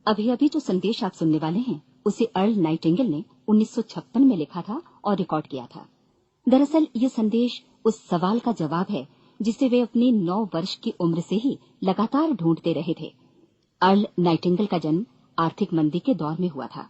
अभी अभी जो संदेश आप सुनने वाले हैं उसे अर्ल नाइटिंगेल ने 1956 में लिखा था और रिकॉर्ड किया था। दरअसल ये संदेश उस सवाल का जवाब है जिसे वे अपनी 9 वर्ष की उम्र से ही लगातार ढूंढते रहे थे। अर्ल नाइटिंगेल का जन्म आर्थिक मंदी के दौर में हुआ था।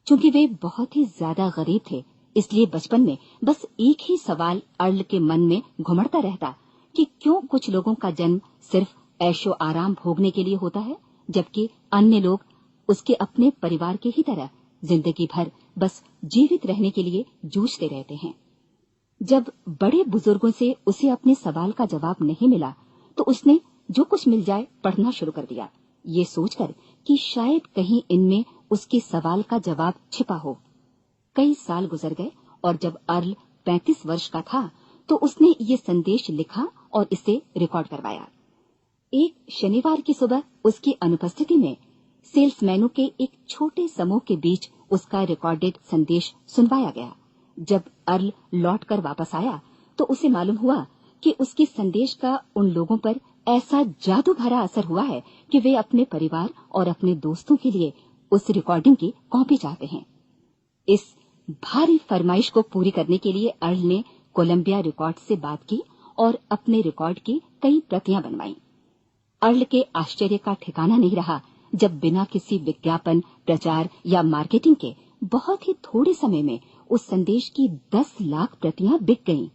चूंकि वे बहुत ही ज्यादा गरीब थे, इसलिए बचपन में बस एक ही सवाल अर्ल के मन में घुमड़ता रहता कि क्यों कुछ लोगों का जन्म सिर्फ ऐशो आराम भोगने के लिए होता है, जबकि अन्य लोग उसके अपने परिवार के ही तरह जिंदगी भर बस जीवित रहने के लिए जूझते रहते हैं। जब बड़े बुजुर्गों से उसे अपने सवाल का जवाब नहीं मिला, तो उसने जो कुछ मिल जाए पढ़ना शुरू कर दिया, ये सोचकर कि शायद कहीं इनमें उसके सवाल का जवाब छिपा हो। कई साल गुजर गए और जब अर्ल 35 वर्ष का था, तो उसने ये संदेश लिखा और इसे रिकॉर्ड करवाया। एक शनिवार की सुबह उसकी अनुपस्थिति में सेल्समैनों के एक छोटे समूह के बीच उसका रिकॉर्डेड संदेश सुनवाया गया। जब अर्ल लौटकर वापस आया, तो उसे मालूम हुआ कि उसके संदेश का उन लोगों पर ऐसा जादू भरा असर हुआ है कि वे अपने परिवार और अपने दोस्तों के लिए उस रिकॉर्डिंग की कॉपी चाहते हैं। इस भारी फरमाइश को पूरी करने के लिए अर्ल ने कोलंबिया रिकॉर्ड से बात की और अपने रिकॉर्ड की कई प्रतियां बनवाई। अर्ल के आश्चर्य का ठिकाना नहीं रहा जब बिना किसी विज्ञापन, प्रचार या मार्केटिंग के बहुत ही थोड़े समय में उस संदेश की 10 लाख प्रतियां बिक गईं।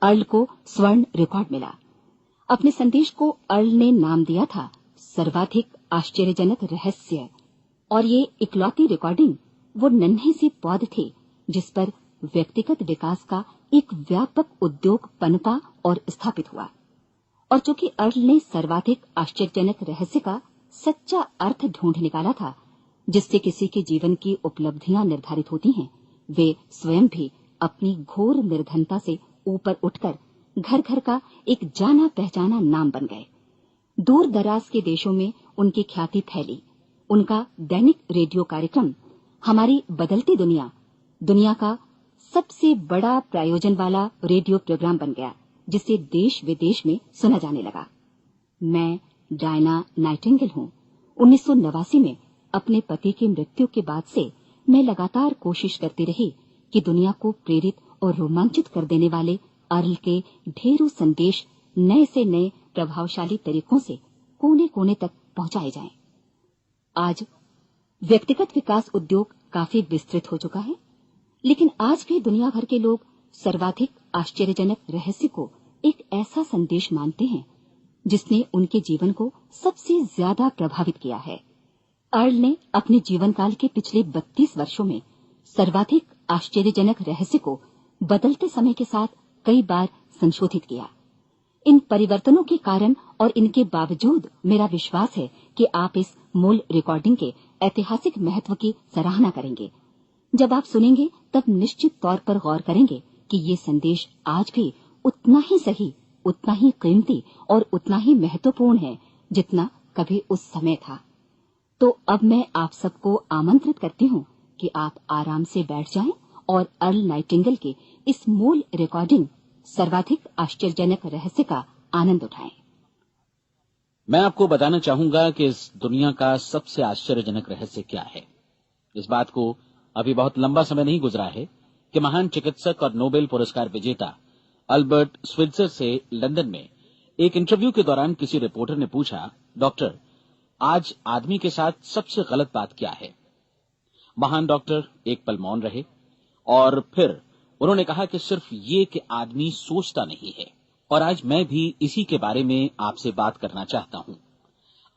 अर्ल को स्वर्ण रिकॉर्ड मिला। अपने संदेश को अर्ल ने नाम दिया था सर्वाधिक आश्चर्यजनक रहस्य, और ये इकलौती रिकॉर्डिंग वो नन्हे सी पौध थी जिस पर व्यक्तिगत विकास का एक व्यापक उद्योग पनपा और स्थापित हुआ। और चूंकि अर्ल ने सर्वाधिक आश्चर्यजनक रहस्य का सच्चा अर्थ ढूंढ निकाला था, जिससे किसी के जीवन की उपलब्धियां निर्धारित होती हैं, वे स्वयं भी अपनी घोर निर्धनता से ऊपर उठकर घर घर का एक जाना पहचाना नाम बन गए। दूर दराज के देशों में उनकी ख्याति फैली। उनका दैनिक रेडियो कार्यक्रम हमारी बदलती दुनिया का सबसे बड़ा प्रायोजन वाला रेडियो प्रोग्राम बन गया, जिसे देश विदेश में सुना जाने लगा। मैं डायना नाइटिंगेल हूँ। 1989 में अपने पति की मृत्यु के बाद से मैं लगातार कोशिश करती रही कि दुनिया को प्रेरित और रोमांचित कर देने वाले अर्ल के ढेरों संदेश नए से नए प्रभावशाली तरीकों से कोने कोने तक पहुंचाए जाएं। आज व्यक्तिगत विकास उद्योग काफी विस्तृत हो चुका है, लेकिन आज भी दुनिया भर के लोग सर्वाधिक आश्चर्यजनक रहस्य को एक ऐसा संदेश मानते हैं जिसने उनके जीवन को सबसे ज्यादा प्रभावित किया है। अर्ल ने अपने जीवन काल के पिछले 32 वर्षों में सर्वाधिक आश्चर्यजनक रहस्य को बदलते समय के साथ कई बार संशोधित किया। इन परिवर्तनों के कारण और इनके बावजूद मेरा विश्वास है कि आप इस मूल रिकॉर्डिंग के ऐतिहासिक महत्व की सराहना करेंगे। जब आप सुनेंगे तब निश्चित तौर पर गौर करेंगे कि ये संदेश आज भी उतना ही सही, उतना ही कीमती और उतना ही महत्वपूर्ण है जितना कभी उस समय था। तो अब मैं आप सबको आमंत्रित करती हूँ कि आप आराम से बैठ जाएं और अर्ल नाइटिंगेल के इस मूल रिकॉर्डिंग सर्वाधिक आश्चर्यजनक रहस्य का आनंद उठाएं। मैं आपको बताना चाहूंगा कि इस दुनिया का सबसे आश्चर्यजनक रहस्य क्या है। इस बात को अभी बहुत लंबा समय नहीं गुजरा है कि महान चिकित्सक और नोबेल पुरस्कार विजेता अल्बर्ट स्विट्जर से लंदन में एक इंटरव्यू के दौरान किसी रिपोर्टर ने पूछा, डॉक्टर, आज आदमी के साथ सबसे गलत बात क्या है? महान डॉक्टर एक पल मौन रहे और फिर उन्होंने कहा कि सिर्फ ये कि आदमी सोचता नहीं है। और आज मैं भी इसी के बारे में आपसे बात करना चाहता हूं।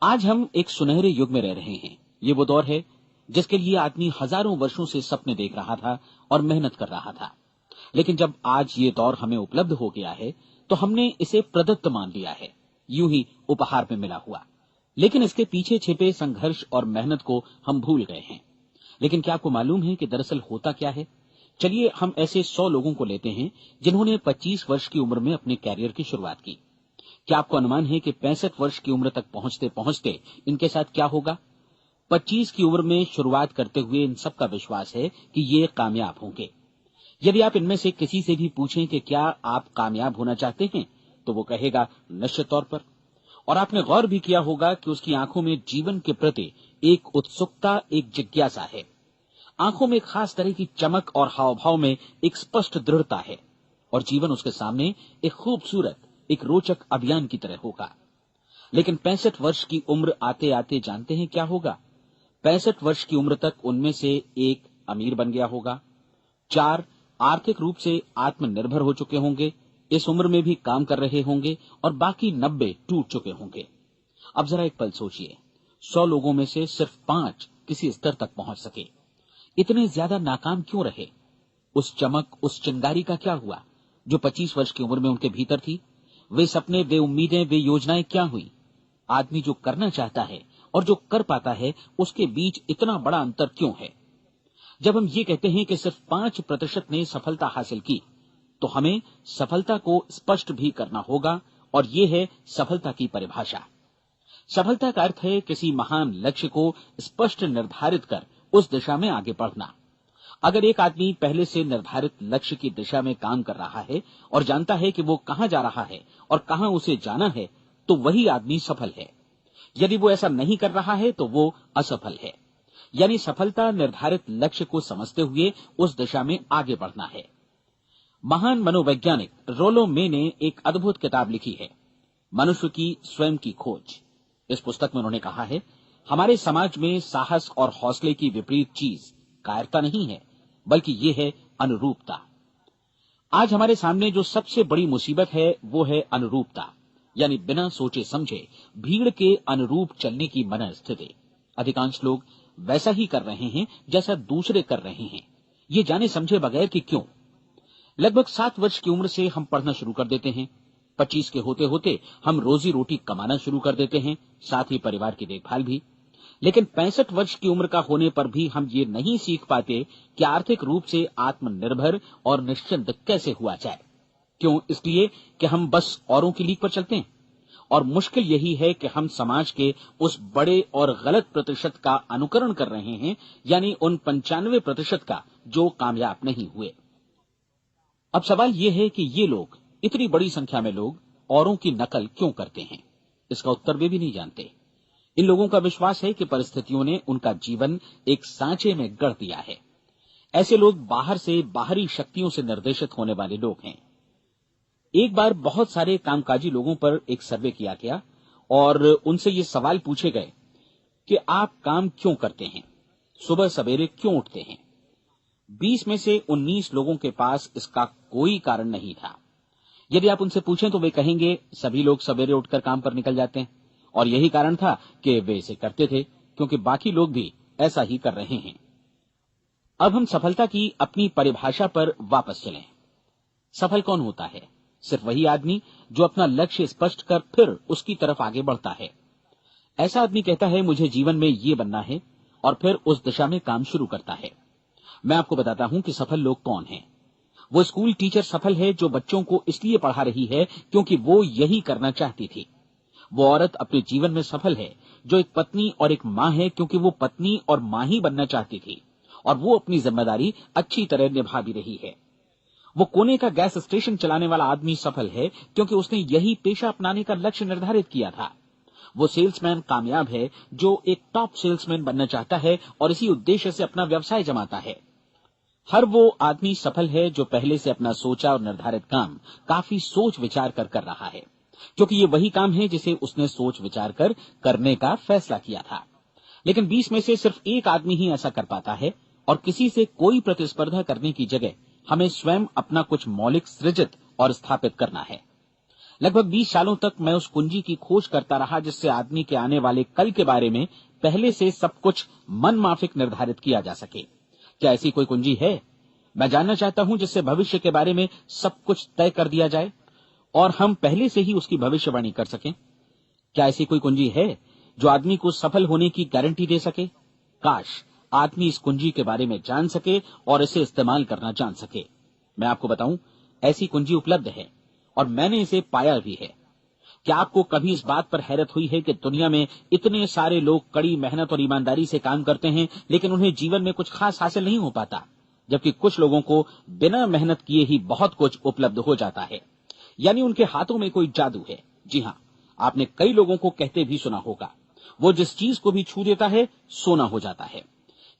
आज हम एक सुनहरे युग में रह रहे हैं। ये वो दौर है जिसके लिए आदमी हजारों वर्षों से सपने देख रहा था और मेहनत कर रहा था। लेकिन जब आज ये दौर हमें उपलब्ध हो गया है तो हमने इसे प्रदत्त मान लिया है, यूं ही उपहार में मिला हुआ। लेकिन इसके पीछे छिपे संघर्ष और मेहनत को हम भूल गए हैं। लेकिन क्या आपको मालूम है कि दरअसल होता क्या है? चलिए हम ऐसे 100 लोगों को लेते हैं जिन्होंने 25 वर्ष की उम्र में अपने कैरियर की शुरुआत की। क्या आपको अनुमान है कि 65 वर्ष की उम्र तक पहुंचते पहुंचते इनके साथ क्या होगा? 25 की उम्र में शुरुआत करते हुए इन सबका विश्वास है कि ये कामयाब होंगे। यदि आप इनमें से किसी से भी पूछें कि क्या आप कामयाब होना चाहते हैं, तो वो कहेगा निश्चित तौर पर। और आपने गौर भी किया होगा कि उसकी आंखों में जीवन के प्रति एक उत्सुकता, एक जिज्ञासा है। आंखों में एक खास तरह की चमक और हाव भाव में एक स्पष्ट दृढ़ता है और जीवन उसके सामने एक खूबसूरत, एक रोचक अभियान की तरह होगा। लेकिन 65 वर्ष की उम्र आते आते जानते हैं क्या होगा? 65 वर्ष की उम्र तक उनमें से एक अमीर बन गया होगा, 4 आर्थिक रूप से आत्मनिर्भर हो चुके होंगे, इस उम्र में भी काम कर रहे होंगे और बाकी 90 टूट चुके होंगे। अब जरा एक पल सोचिए, 100 लोगों में से सिर्फ 5 किसी स्तर तक पहुंच सके। इतने ज्यादा नाकाम क्यों रहे? उस चमक, उस चिंगारी का क्या हुआ जो 25 वर्ष की उम्र में उनके भीतर थी? वे सपने, वे उम्मीदें, वे योजनाएं क्या हुई? आदमी जो करना चाहता है और जो कर पाता है, उसके बीच इतना बड़ा अंतर क्यों है? जब हम ये कहते हैं कि सिर्फ 5% ने सफलता हासिल की, तो हमें सफलता को स्पष्ट भी करना होगा और ये है सफलता की परिभाषा। सफलता का अर्थ है किसी महान लक्ष्य को स्पष्ट निर्धारित कर उस दिशा में आगे बढ़ना। अगर एक आदमी पहले से निर्धारित लक्ष्य की दिशा में काम कर रहा है और जानता है कि वो कहां जा रहा है और कहां उसे जाना है, तो वही आदमी सफल है। यदि वो ऐसा नहीं कर रहा है तो वो असफल है। यानी सफलता निर्धारित लक्ष्य को समझते हुए उस दिशा में आगे बढ़ना है। महान मनोवैज्ञानिक रोलो मे ने एक अद्भुत किताब लिखी है, मनुष्य की स्वयं की खोज। इस पुस्तक में उन्होंने कहा है, हमारे समाज में साहस और हौसले की विपरीत चीज कायरता नहीं है, बल्कि ये है अनुरूपता। आज हमारे सामने जो सबसे बड़ी मुसीबत है वो है अनुरूपता, यानी बिना सोचे समझे भीड़ के अनुरूप चलने की मनस्थिति। अधिकांश लोग वैसा ही कर रहे हैं जैसा दूसरे कर रहे हैं, ये जाने समझे बगैर कि क्यों। लगभग 7 वर्ष की उम्र से हम पढ़ना शुरू कर देते हैं, 25 के होते होते हम रोजी रोटी कमाना शुरू कर देते हैं, साथ ही परिवार की देखभाल भी। लेकिन 65 वर्ष की उम्र का होने पर भी हम ये नहीं सीख पाते कि आर्थिक रूप से आत्मनिर्भर और निश्चिंत कैसे हुआ जाए। क्यों? इसलिए कि हम बस औरों की लीक पर चलते हैं। और मुश्किल यही है कि हम समाज के उस बड़े और गलत प्रतिशत का अनुकरण कर रहे हैं, यानी उन 95% का जो कामयाब नहीं हुए। अब सवाल यह है कि ये लोग, इतनी बड़ी संख्या में लोग, औरों की नकल क्यों करते हैं? इसका उत्तर वे भी नहीं जानते। इन लोगों का विश्वास है कि परिस्थितियों ने उनका जीवन एक सांचे में गढ़ दिया है। ऐसे लोग बाहर से बाहरी शक्तियों से निर्देशित होने वाले लोग हैं। एक बार बहुत सारे कामकाजी लोगों पर एक सर्वे किया गया और उनसे ये सवाल पूछे गए कि आप काम क्यों करते हैं, सुबह सवेरे क्यों उठते हैं? 20 में से 19 लोगों के पास इसका कोई कारण नहीं था। यदि आप उनसे पूछें तो वे कहेंगे सभी लोग सवेरे उठकर काम पर निकल जाते हैं और यही कारण था कि वे इसे करते थे क्योंकि बाकी लोग भी ऐसा ही कर रहे हैं। अब हम सफलता की अपनी परिभाषा पर वापस चलें। सफल कौन होता है? सिर्फ वही आदमी जो अपना लक्ष्य स्पष्ट कर फिर उसकी तरफ आगे बढ़ता है। ऐसा आदमी कहता है मुझे जीवन में ये बनना है और फिर उस दिशा में काम शुरू करता है। मैं आपको बताता हूं कि सफल लोग कौन हैं। वो स्कूल टीचर सफल है जो बच्चों को इसलिए पढ़ा रही है क्योंकि वो यही करना चाहती थी। वो औरत अपने जीवन में सफल है जो एक पत्नी और एक मां है क्योंकि वो पत्नी और मां ही बनना चाहती थी और वो अपनी जिम्मेदारी अच्छी तरह निभा भी रही है। वो कोने का गैस स्टेशन चलाने वाला आदमी सफल है क्योंकि उसने यही पेशा अपनाने का लक्ष्य निर्धारित किया था। वो सेल्समैन कामयाब है जो एक टॉप सेल्समैन बनना चाहता है और इसी उद्देश्य से अपना व्यवसाय जमाता है। हर वो आदमी सफल है जो पहले से अपना सोचा और निर्धारित काम काफी सोच विचार कर रहा है, क्योंकि ये वही काम है जिसे उसने सोच विचार कर करने का फैसला किया था। लेकिन 20 में से सिर्फ एक आदमी ही ऐसा कर पाता है और किसी से कोई प्रतिस्पर्धा करने की जगह हमें स्वयं अपना कुछ मौलिक सृजित और स्थापित करना है। लगभग 20 सालों तक मैं उस कुंजी की खोज करता रहा जिससे आदमी के आने वाले कल के बारे में पहले से सब कुछ मन माफिक निर्धारित किया जा सके। क्या ऐसी कोई कुंजी है? मैं जानना चाहता हूं जिससे भविष्य के बारे में सब कुछ तय कर दिया जाए और हम पहले से ही उसकी भविष्यवाणी कर सकें। क्या ऐसी कोई कुंजी है जो आदमी को सफल होने की गारंटी दे सके? काश आदमी इस कुंजी के बारे में जान सके और इसे इस्तेमाल करना जान सके। मैं आपको बताऊं, ऐसी कुंजी उपलब्ध है और मैंने इसे पाया भी है। क्या आपको कभी इस बात पर हैरत हुई है कि दुनिया में इतने सारे लोग कड़ी मेहनत और ईमानदारी से काम करते हैं लेकिन उन्हें जीवन में कुछ खास हासिल नहीं हो पाता, जबकि कुछ लोगों को बिना मेहनत किए ही बहुत कुछ उपलब्ध हो जाता है। यानी उनके हाथों में कोई जादू है। जी हां, आपने कई लोगों को कहते भी सुना होगा, वो जिस चीज को भी छू देता है सोना हो जाता है।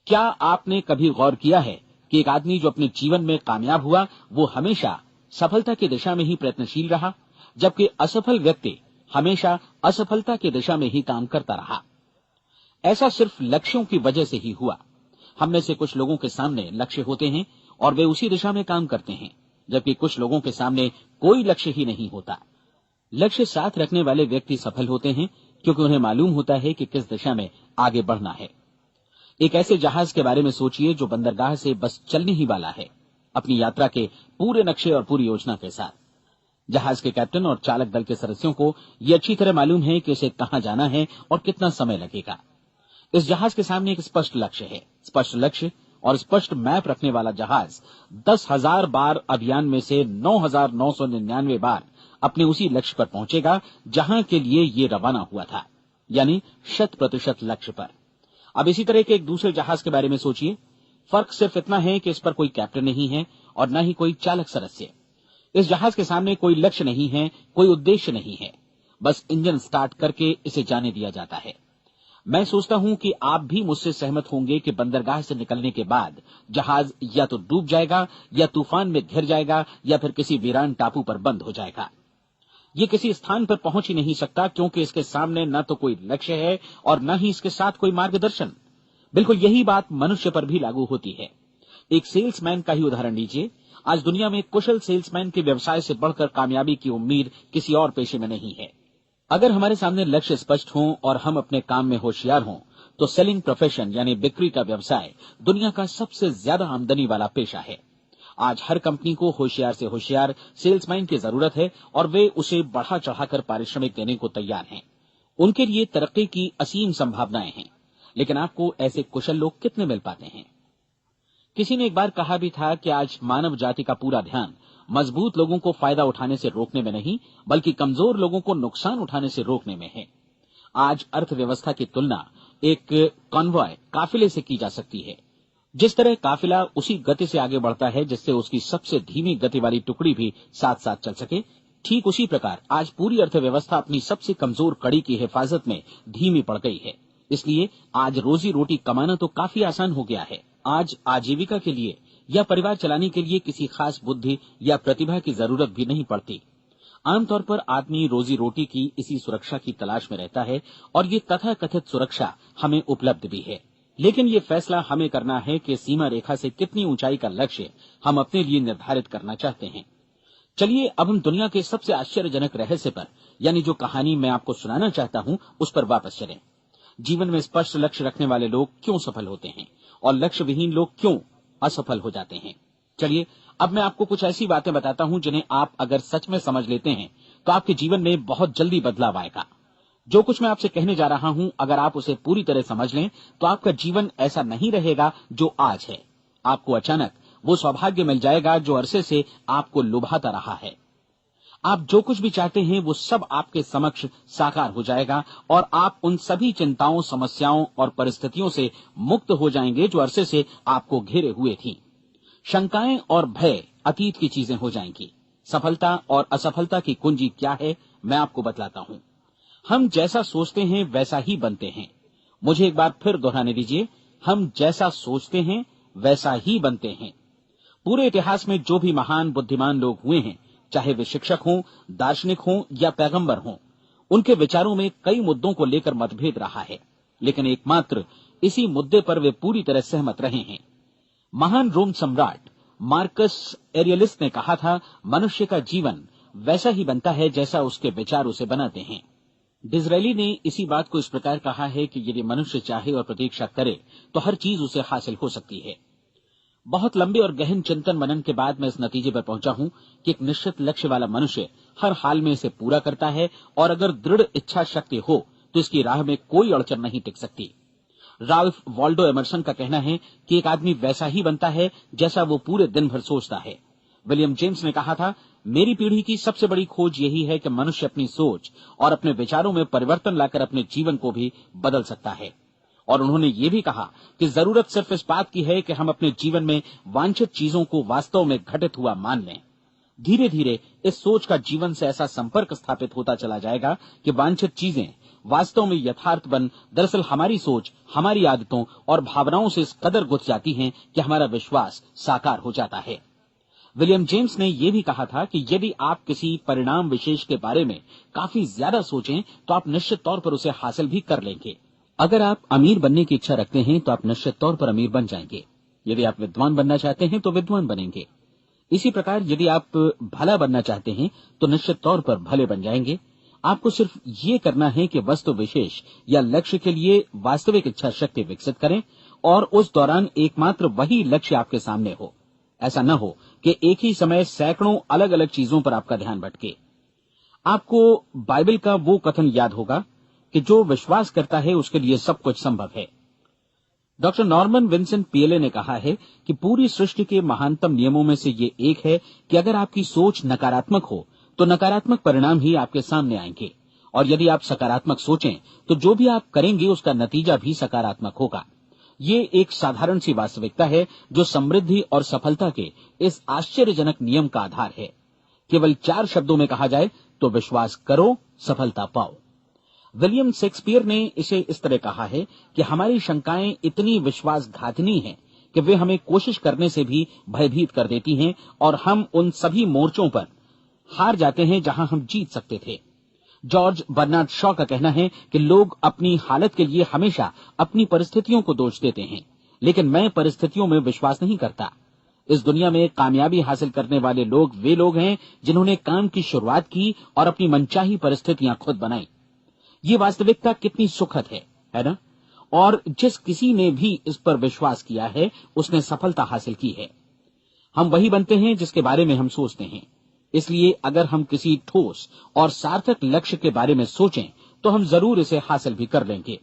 क्या आपने कभी गौर किया है कि एक आदमी जो अपने जीवन में कामयाब हुआ वो हमेशा सफलता की दिशा में ही प्रयत्नशील रहा, जबकि असफल व्यक्ति हमेशा असफलता की दिशा में ही काम करता रहा। ऐसा सिर्फ लक्ष्यों की वजह से ही हुआ। हम में से कुछ लोगों के सामने लक्ष्य होते हैं और वे उसी दिशा में काम करते हैं, जबकि कुछ लोगों के सामने कोई लक्ष्य ही नहीं होता। लक्ष्य साथ रखने वाले व्यक्ति सफल होते हैं क्योंकि उन्हें मालूम होता है कि किस दिशा में आगे बढ़ना है। एक ऐसे जहाज के बारे में सोचिए जो बंदरगाह से बस चलने ही वाला है, अपनी यात्रा के पूरे नक्शे और पूरी योजना के साथ। जहाज के कैप्टन और चालक दल के सदस्यों को यह अच्छी तरह मालूम है कि उसे कहां जाना है और कितना समय लगेगा। इस जहाज के सामने एक स्पष्ट लक्ष्य है। स्पष्ट लक्ष्य और स्पष्ट मैप रखने वाला जहाज 10,000 बार अभियान में से 9,999 बार अपने उसी लक्ष्य पर पहुंचेगा जहां के लिए ये रवाना हुआ था, यानी 100% लक्ष्य पर। अब इसी तरह के एक दूसरे जहाज के बारे में सोचिए। फर्क सिर्फ इतना है कि इस पर कोई कैप्टन नहीं है और न ही कोई चालक सदस्य। इस जहाज के सामने कोई लक्ष्य नहीं है, कोई उद्देश्य नहीं है, बस इंजन स्टार्ट करके इसे जाने दिया जाता है। मैं सोचता हूं कि आप भी मुझसे सहमत होंगे कि बंदरगाह से निकलने के बाद जहाज या तो डूब जाएगा या तूफान में घिर जाएगा या फिर किसी वीरान टापू पर बंद हो जाएगा। ये किसी स्थान पर पहुंच ही नहीं सकता क्योंकि इसके सामने न तो कोई लक्ष्य है और न ही इसके साथ कोई मार्गदर्शन। बिल्कुल यही बात मनुष्य पर भी लागू होती है। एक सेल्समैन का ही उदाहरण लीजिए। आज दुनिया में कुशल सेल्समैन के व्यवसाय से बढ़कर कामयाबी की उम्मीद किसी और पेशे में नहीं है। अगर हमारे सामने लक्ष्य स्पष्ट हों और हम अपने काम में होशियार हों तो सेलिंग प्रोफेशन यानी बिक्री का व्यवसाय दुनिया का सबसे ज्यादा आमदनी वाला पेशा है। आज हर कंपनी को होशियार से होशियार सेल्समैन की जरूरत है और वे उसे बढ़ा चढ़ाकर पारिश्रमिक देने को तैयार हैं। उनके लिए तरक्की की असीम संभावनाएं हैं, लेकिन आपको ऐसे कुशल लोग कितने मिल पाते हैं? किसी ने एक बार कहा भी था कि आज मानव जाति का पूरा ध्यान मजबूत लोगों को फायदा उठाने से रोकने में नहीं, बल्कि कमजोर लोगों को नुकसान उठाने से रोकने में है। आज अर्थव्यवस्था की तुलना एक कॉन्वॉय काफिले से की जा सकती है। जिस तरह काफिला उसी गति से आगे बढ़ता है जिससे उसकी सबसे धीमी गति वाली टुकड़ी भी साथ साथ चल सके, ठीक उसी प्रकार आज पूरी अर्थव्यवस्था अपनी सबसे कमजोर कड़ी की हिफाजत में धीमी पड़ गई है। इसलिए आज रोजी रोटी कमाना तो काफी आसान हो गया है। आज आजीविका के लिए या परिवार चलाने के लिए किसी खास बुद्धि या प्रतिभा की जरूरत भी नहीं पड़ती। आमतौर पर आदमी रोजी रोटी की इसी सुरक्षा की तलाश में रहता है और ये तथाकथित सुरक्षा हमें उपलब्ध भी है। लेकिन ये फैसला हमें करना है कि सीमा रेखा से कितनी ऊंचाई का लक्ष्य हम अपने लिए निर्धारित करना चाहते हैं। चलिए अब हम दुनिया के सबसे आश्चर्यजनक रहस्य पर, यानी जो कहानी मैं आपको सुनाना चाहता हूं, उस पर वापस चलें। जीवन में स्पष्ट लक्ष्य रखने वाले लोग क्यों सफल होते हैं और लक्ष्य विहीन लोग क्यों असफल हो जाते हैं। चलिए अब मैं आपको कुछ ऐसी बातें बताता हूं जिन्हें आप अगर सच में समझ लेते हैं तो आपके जीवन में बहुत जल्दी बदलाव आएगा। जो कुछ मैं आपसे कहने जा रहा हूं, अगर आप उसे पूरी तरह समझ लें तो आपका जीवन ऐसा नहीं रहेगा जो आज है। आपको अचानक वो सौभाग्य मिल जाएगा जो अरसे से आपको लुभाता रहा है। आप जो कुछ भी चाहते हैं वो सब आपके समक्ष साकार हो जाएगा और आप उन सभी चिंताओं, समस्याओं और परिस्थितियों से मुक्त हो जाएंगे जो अरसे से आपको घेरे हुए थी। शंकाएं और भय अतीत की चीजें हो जाएंगी। सफलता और असफलता की कुंजी क्या है, मैं आपको बतलाता हूं। हम जैसा सोचते हैं वैसा ही बनते हैं। मुझे एक बार फिर दोहराने दीजिए, हम जैसा सोचते हैं वैसा ही बनते हैं। पूरे इतिहास में जो भी महान बुद्धिमान लोग हुए हैं, चाहे वे शिक्षक हों, दार्शनिक हों या पैगंबर हों, उनके विचारों में कई मुद्दों को लेकर मतभेद रहा है, लेकिन एकमात्र इसी मुद्दे पर वे पूरी तरह सहमत रहे हैं। महान रोम सम्राट मार्कस एरियलिस ने कहा था, मनुष्य का जीवन वैसा ही बनता है जैसा उसके विचार उसे बनाते हैं। डिज़रायली ने इसी बात को इस प्रकार कहा है कि यदि मनुष्य चाहे और प्रतीक्षा करे तो हर चीज उसे हासिल हो सकती है। बहुत लंबे और गहन चिंतन मनन के बाद मैं इस नतीजे पर पहुंचा हूं कि एक निश्चित लक्ष्य वाला मनुष्य हर हाल में इसे पूरा करता है और अगर दृढ़ इच्छा शक्ति हो तो इसकी राह में कोई अड़चन नहीं टिक सकती। राल्फ वॉल्डो एमर्सन का कहना है कि एक आदमी वैसा ही बनता है जैसा वो पूरे दिन भर सोचता है। विलियम जेम्स ने कहा था, मेरी पीढ़ी की सबसे बड़ी खोज यही है कि मनुष्य अपनी सोच और अपने विचारों में परिवर्तन लाकर अपने जीवन को भी बदल सकता है। और उन्होंने ये भी कहा कि जरूरत सिर्फ इस बात की है कि हम अपने जीवन में वांछित चीजों को वास्तव में घटित हुआ मान लें। धीरे धीरे इस सोच का जीवन से ऐसा संपर्क स्थापित होता चला जाएगा कि वांछित चीजें वास्तव में यथार्थपन दरअसल हमारी सोच, हमारी आदतों और भावनाओं से इस कदर गुथ जाती हैं कि हमारा विश्वास साकार हो जाता है। विलियम जेम्स ने यह भी कहा था कि यदि आप किसी परिणाम विशेष के बारे में काफी ज्यादा सोचें तो आप निश्चित तौर पर उसे हासिल भी कर लेंगे। अगर आप अमीर बनने की इच्छा रखते हैं तो आप निश्चित तौर पर अमीर बन जाएंगे। यदि आप विद्वान बनना चाहते हैं तो विद्वान बनेंगे। इसी प्रकार यदि आप भला बनना चाहते हैं तो निश्चित तौर पर भले बन जाएंगे। आपको सिर्फ ये करना है कि वस्तु विशेष या लक्ष्य के लिए वास्तविक इच्छा शक्ति विकसित करें और उस दौरान एकमात्र वही लक्ष्य आपके सामने हो। ऐसा न हो कि एक ही समय सैकड़ों अलग अलग चीजों पर आपका ध्यान भटके। आपको बाइबल का वो कथन याद होगा कि जो विश्वास करता है उसके लिए सब कुछ संभव है। डॉक्टर नॉर्मन विंसेंट पीएले ने कहा है कि पूरी सृष्टि के महानतम नियमों में से ये एक है कि अगर आपकी सोच नकारात्मक हो तो नकारात्मक परिणाम ही आपके सामने आएंगे, और यदि आप सकारात्मक सोचें तो जो भी आप करेंगे उसका नतीजा भी सकारात्मक होगा। ये एक साधारण सी वास्तविकता है जो समृद्धि और सफलता के इस आश्चर्यजनक नियम का आधार है। केवल 4 शब्दों में कहा जाए तो विश्वास करो, सफलता पाओ। विलियम शेक्सपियर ने इसे इस तरह कहा है कि हमारी शंकाएं इतनी विश्वासघातिनी हैं कि वे हमें कोशिश करने से भी भयभीत कर देती हैं और हम उन सभी मोर्चों पर हार जाते हैं जहां हम जीत सकते थे। जॉर्ज बर्नार्ड शॉ का कहना है कि लोग अपनी हालत के लिए हमेशा अपनी परिस्थितियों को दोष देते हैं, लेकिन मैं परिस्थितियों में विश्वास नहीं करता। इस दुनिया में कामयाबी हासिल करने वाले लोग वे लोग हैं जिन्होंने काम की शुरुआत की और अपनी मनचाही परिस्थितियां खुद बनाई। ये वास्तविकता कितनी सुखद है ना? और जिस किसी ने भी इस पर विश्वास किया है उसने सफलता हासिल की है। हम वही बनते हैं जिसके बारे में हम सोचते हैं। इसलिए अगर हम किसी ठोस और सार्थक लक्ष्य के बारे में सोचें तो हम जरूर इसे हासिल भी कर लेंगे।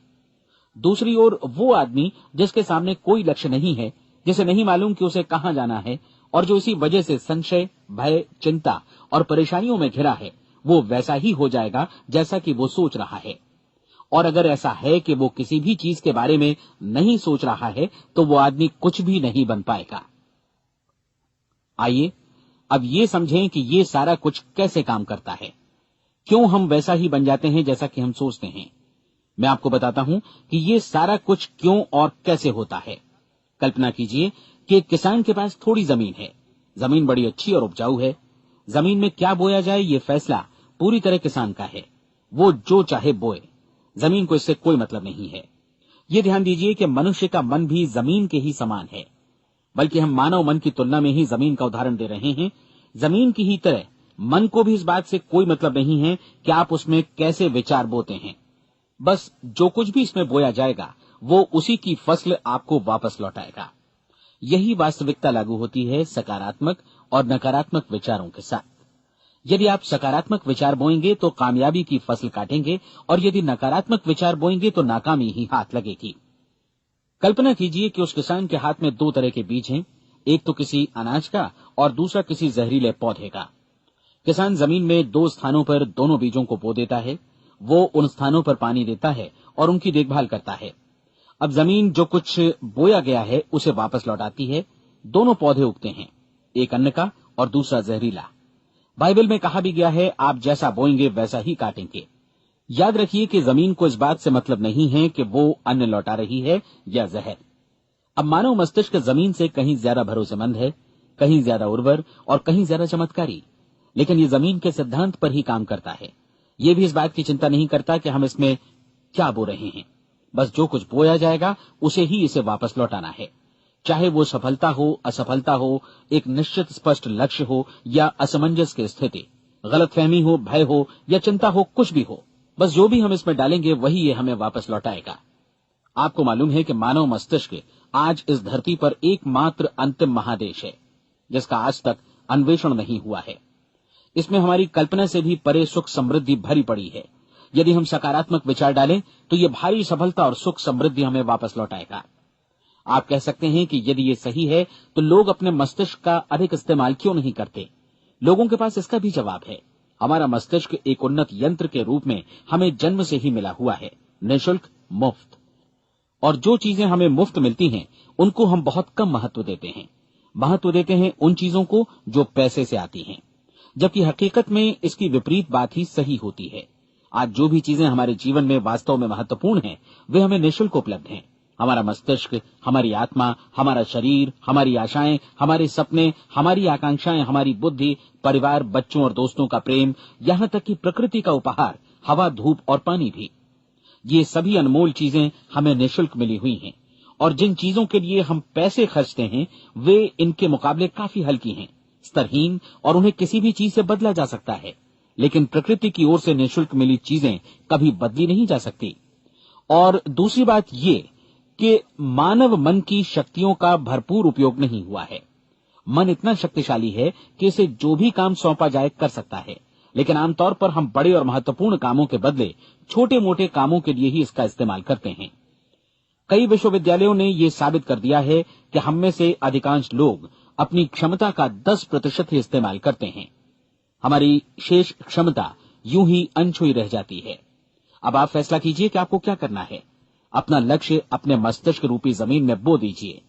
दूसरी ओर वो आदमी जिसके सामने कोई लक्ष्य नहीं है, जिसे नहीं मालूम कि उसे कहां जाना है और जो इसी वजह से संशय, भय, चिंता और परेशानियों में घिरा है, वो वैसा ही हो जाएगा जैसा कि वो सोच रहा है। और अगर ऐसा है कि वो किसी भी चीज के बारे में नहीं सोच रहा है तो वो आदमी कुछ भी नहीं बन पाएगा। आइए अब ये समझें कि ये सारा कुछ कैसे काम करता है, क्यों हम वैसा ही बन जाते हैं जैसा कि हम सोचते हैं। मैं आपको बताता हूं कि ये सारा कुछ क्यों और कैसे होता है। कल्पना कीजिए कि एक किसान के पास थोड़ी जमीन है। जमीन बड़ी अच्छी और उपजाऊ है। जमीन में क्या बोया जाए ये फैसला पूरी तरह किसान का है। वो जो चाहे बोए, जमीन को इससे कोई मतलब नहीं है। ये ध्यान दीजिए कि मनुष्य का मन भी जमीन के ही समान है, बल्कि हम मानव मन की तुलना में ही जमीन का उदाहरण दे रहे हैं। जमीन की ही तरह मन को भी इस बात से कोई मतलब नहीं है कि आप उसमें कैसे विचार बोते हैं। बस जो कुछ भी इसमें बोया जाएगा वो उसी की फसल आपको वापस लौटाएगा। यही वास्तविकता लागू होती है सकारात्मक और नकारात्मक विचारों के साथ। यदि आप सकारात्मक विचार बोएंगे तो कामयाबी की फसल काटेंगे, और यदि नकारात्मक विचार बोएंगे तो नाकामी ही हाथ लगेगी। कल्पना कीजिए कि उस किसान के हाथ में 2 तरह के बीज हैं, एक तो किसी अनाज का और दूसरा किसी जहरीले पौधे का। किसान जमीन में 2 स्थानों पर दोनों बीजों को बो देता है। वो उन स्थानों पर पानी देता है और उनकी देखभाल करता है। अब जमीन जो कुछ बोया गया है उसे वापस लौटाती है। दोनों पौधे उगते हैं, एक अन्न का और दूसरा जहरीला। बाइबल में कहा भी गया है, आप जैसा बोएंगे वैसा ही काटेंगे। याद रखिए कि जमीन को इस बात से मतलब नहीं है कि वो अन्न लौटा रही है या जहर। अब मानव मस्तिष्क जमीन से कहीं ज्यादा भरोसेमंद है, कहीं ज्यादा उर्वर और कहीं ज्यादा चमत्कारी, लेकिन ये जमीन के सिद्धांत पर ही काम करता है। ये भी इस बात की चिंता नहीं करता कि हम इसमें क्या बो रहे हैं। बस जो कुछ बोया जाएगा उसे ही इसे वापस लौटाना है, चाहे वो सफलता हो, असफलता हो, एक निश्चित स्पष्ट लक्ष्य हो या असमंजस की स्थिति, गलतफहमी हो, भय हो या चिंता हो, कुछ भी हो। बस जो भी हम इसमें डालेंगे वही ये हमें वापस लौटाएगा। आपको मालूम है कि मानव मस्तिष्क आज इस धरती पर एकमात्र अंतिम महादेश है जिसका आज तक अन्वेषण नहीं हुआ है। इसमें हमारी कल्पना से भी परे सुख समृद्धि भरी पड़ी है। यदि हम सकारात्मक विचार डालें तो ये भारी सफलता और सुख समृद्धि हमें वापस लौटाएगा। आप कह सकते हैं कि यदि ये सही है तो लोग अपने मस्तिष्क का अधिक इस्तेमाल क्यों नहीं करते? लोगों के पास इसका भी जवाब है। हमारा मस्तिष्क एक उन्नत यंत्र के रूप में हमें जन्म से ही मिला हुआ है, निःशुल्क, मुफ्त। और जो चीजें हमें मुफ्त मिलती हैं उनको हम बहुत कम महत्व देते हैं। महत्व देते हैं उन चीजों को जो पैसे से आती हैं, जबकि हकीकत में इसकी विपरीत बात ही सही होती है। आज जो भी चीजें हमारे जीवन में वास्तव में महत्वपूर्ण हैं, वे हमें निःशुल्क उपलब्ध हैं। हमारा मस्तिष्क, हमारी आत्मा, हमारा शरीर, हमारी आशाएं, हमारे सपने, हमारी आकांक्षाएं, हमारी बुद्धि, परिवार, बच्चों और दोस्तों का प्रेम, यहाँ तक कि प्रकृति का उपहार, हवा, धूप और पानी भी। ये सभी अनमोल चीजें हमें निःशुल्क मिली हुई हैं, और जिन चीजों के लिए हम पैसे खर्चते हैं वे इनके मुकाबले काफी हल्की हैं, स्तरहीन, और उन्हें किसी भी चीज से बदला जा सकता है। लेकिन प्रकृति की ओर से निःशुल्क मिली चीजें कभी बदली नहीं जा सकती। और दूसरी बात ये कि मानव मन की शक्तियों का भरपूर उपयोग नहीं हुआ है। मन इतना शक्तिशाली है कि इसे जो भी काम सौंपा जाए कर सकता है, लेकिन आमतौर पर हम बड़े और महत्वपूर्ण कामों के बदले छोटे मोटे कामों के लिए ही इसका इस्तेमाल करते हैं। कई विश्वविद्यालयों ने यह साबित कर दिया है कि हम में से अधिकांश लोग अपनी क्षमता का 10% ही इस्तेमाल करते हैं। हमारी शेष क्षमता यूं ही अनछुई रह जाती है। अब आप फैसला कीजिए कि आपको क्या करना है। अपना लक्ष्य अपने मस्तिष्क रूपी जमीन में बो दीजिए।